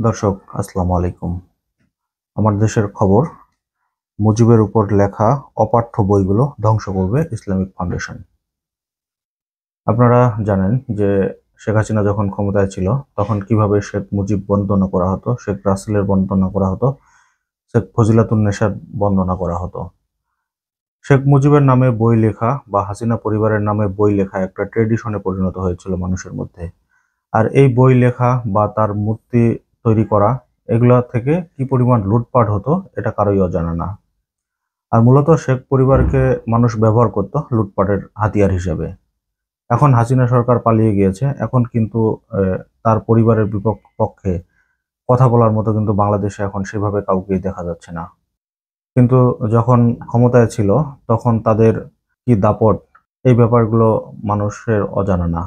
দর্শক আসসালামু আলাইকুম। আমার দেশের খবর। মুজিবের উপর লেখা অপাঠ্য বইগুলো ধ্বংস করবে ইসলামিক ফাউন্ডেশন। আপনারা জানেন যে শেখ হাসিনা যখন ক্ষমতায় ছিল তখন কিভাবে শেখ মুজিব বন্দনা করা হতো, শেখ রাসেলের বন্দনা করা হতো, শেখ ফজিলাতুন্নেসার বন্দনা করা হতো। শেখ মুজিবের নামে বই লেখা বা হাসিনা পরিবারের নামে বই লেখা একটা ট্রেডিশনে পরিণত হয়েছিল মানুষের মধ্যে। আর এই বই লেখা বা তার মূর্তি তৈরি করা, এগুলা থেকে কি পরিমাণ লুটপাট হতো এটা কারোই অজানা না। আর মূলত শেখ পরিবারকে মানুষ ব্যবহার করত লুটপাটের হাতিয়ার হিসেবে। এখন হাসিনা সরকার পালিয়ে গিয়েছে, এখন কিন্তু তার পরিবারের পক্ষে কথা বলার মতো কিন্তু বাংলাদেশে এখন সেভাবে কাউকেই দেখা যাচ্ছে না। কিন্তু যখন ক্ষমতায় ছিল তখন তাদের কি দাপট, এই ব্যাপারগুলো মানুষের অজানা না।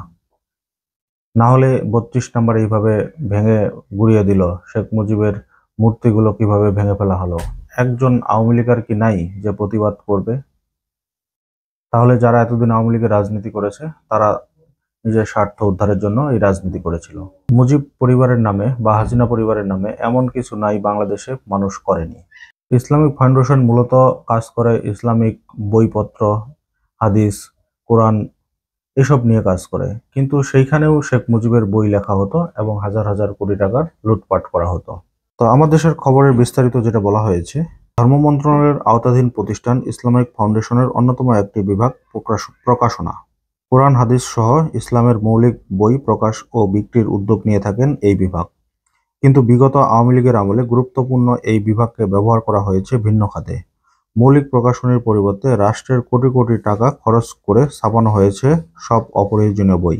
না হলে ৩২ নাম্বার এইভাবে ভেঙে গুড়িয়ে দিল, শেখ মুজিবের মূর্তিগুলো কিভাবে ভেঙে ফেলা হলো। একজন আওয়ামী লীগের কি নাই যে প্রতিবাদ করবে? তাহলে যারা এতদিন আওয়ামী লীগের রাজনীতি করেছে তারা নিজের স্বার্থ উদ্ধারের জন্য এই রাজনীতি করেছিল। মুজিব পরিবারের নামে বা হাসিনা পরিবারের নামে এমন কিছু নাই বাংলাদেশে মানুষ করেনি। ইসলামিক ফাউন্ডেশন মূলত কাজ করে ইসলামিক বইপত্র, হাদিস, কোরআন এসব নিয়ে কাজ করে। কিন্তু সেইখানেও শেখ মুজিবের বই লেখা হতো এবং হাজার হাজার কোটি টাকার লুটপাট করা হতো। তো আমার দেশের খবরের বিস্তারিত যেটা বলা হয়েছে, ধর্ম মন্ত্রণালয়ের আওতাধীন প্রতিষ্ঠান ইসলামিক ফাউন্ডেশনের অন্যতম একটি বিভাগ প্রকাশনা, কোরআন হাদিস সহ ইসলামের মৌলিক বই প্রকাশ ও বিক্রির উদ্যোগ নিয়ে থাকেন এই বিভাগ। কিন্তু বিগত আওয়ামী লীগের আমলে গুরুত্বপূর্ণ এই বিভাগকে ব্যবহার করা হয়েছে ভিন্ন খাতে। মৌলিক প্রকাশনীর পরিবর্তে রাষ্ট্রের কোটি কোটি টাকা খরচ করে ছাপানো হয়েছে সব অপ্রয়োজনীয় বই।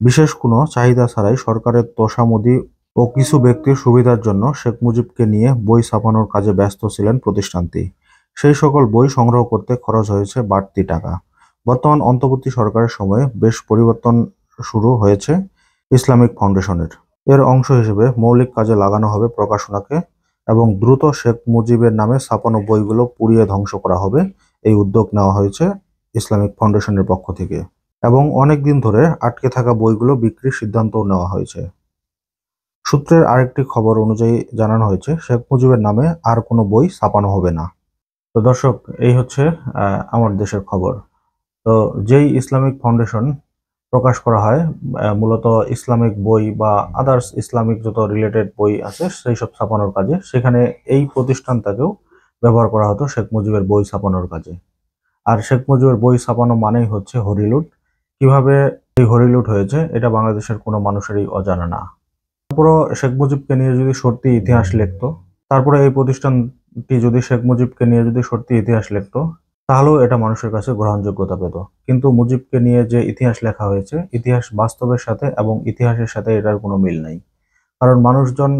বিশেষ কোনো চাহিদা ছাড়াই সরকারের তোষামোদী ও কিছু ব্যক্তির সুবিধার জন্য শেখ মুজিবকে নিয়ে বই ছাপানোর কাজে ব্যস্ত ছিলেন প্রতিষ্ঠানটি। সেই সকল বই সংগ্রহ করতে খরচ হয়েছে বাড়তি টাকা। বর্তমান অন্তর্বর্তী সরকারের সময়ে বেশ পরিবর্তন শুরু হয়েছে ইসলামিক ফাউন্ডেশনের। এর অংশ হিসেবে মৌলিক কাজে লাগানো হবে প্রকাশনাকে এবং দ্রুত শেখ মুজিবের নামে ছাপানো বইগুলো পুড়িয়ে ধ্বংস করা হবে। এই উদ্যোগ নেওয়া হয়েছে ইসলামিক ফাউন্ডেশনের পক্ষ থেকে এবং অনেক দিন ধরে আটকে থাকা বইগুলো বিক্রির সিদ্ধান্তও নেওয়া হয়েছে। সূত্রের আরেকটি খবর অনুযায়ী জানানো হয়েছে শেখ মুজিবের নামে আর কোনো বই ছাপানো হবে না। তো দর্শক, এই হচ্ছে আমার দেশের খবর। তো যেই ইসলামিক ফাউন্ডেশন প্রকাশ করা হয় মূলত ইসলামিক বই বা আদার্স ইসলামিক যত রিলেটেড বই আছে সেই সব ছাপানোর কাজে, সেখানে এই প্রতিষ্ঠানটাকেও ব্যবহার করা হতো শেখ মুজিবের বই ছাপানোর কাজে। আর শেখ মুজিবের বই ছাপানো মানেই হচ্ছে হরিলুট। কিভাবে এই হরিলুট হয়েছে এটা বাংলাদেশের কোনো মানুষেরই অজানা না। তারপরও শেখ মুজিবকে নিয়ে যদি সত্যি ইতিহাস লিখতো, তারপরে এই প্রতিষ্ঠানটি যদি শেখ মুজিবকে নিয়ে যদি সত্যি ইতিহাস লিখতো, তাহলেও এটা মানুষের কাছে গ্রহণযোগ্যতা পেত। কিন্তু মুজিবকে নিয়ে যে ইতিহাস লেখা হয়েছে, ইতিহাস বাস্তবের সাথে এবং ইতিহাসের সাথে এটার কোনো মিল নাই। কারণ মানুষজন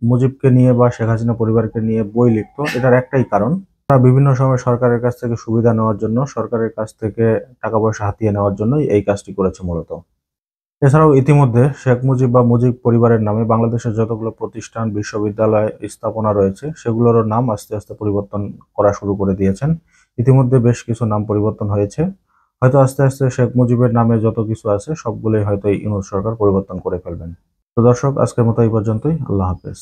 মুজিবকে নিয়ে বা শেখ হাসিনা পরিবারকে নিয়ে বই লিখতো এটার একটাই কারণ, তারা বিভিন্ন সময় সরকারের কাছ থেকে সুবিধা নেওয়ার জন্য, সরকারের কাছ থেকে টাকা পয়সা হাতিয়ে নেওয়ার জন্যই এই কাজটি করেছে মূলত। এছাড়াও ইতিমধ্যে শেখ মুজিব বা মুজিব পরিবারের নামে বাংলাদেশের যতগুলো প্রতিষ্ঠান, বিশ্ববিদ্যালয়, স্থাপনা রয়েছে সেগুলোরও নাম আস্তে আস্তে পরিবর্তন করা শুরু করে দিয়েছেন। ইতিমধ্যে বেশ কিছু নাম পরিবর্তন হয়েছে। হয়তো আস্তে আস্তে শেখ মুজিবের নামে যত কিছু আছে সবগুলোই হয়তো এই ইউনূস সরকার পরিবর্তন করে ফেলবেন। তো দর্শক, আজকের মতো এই পর্যন্তই। আল্লাহ হাফেজ।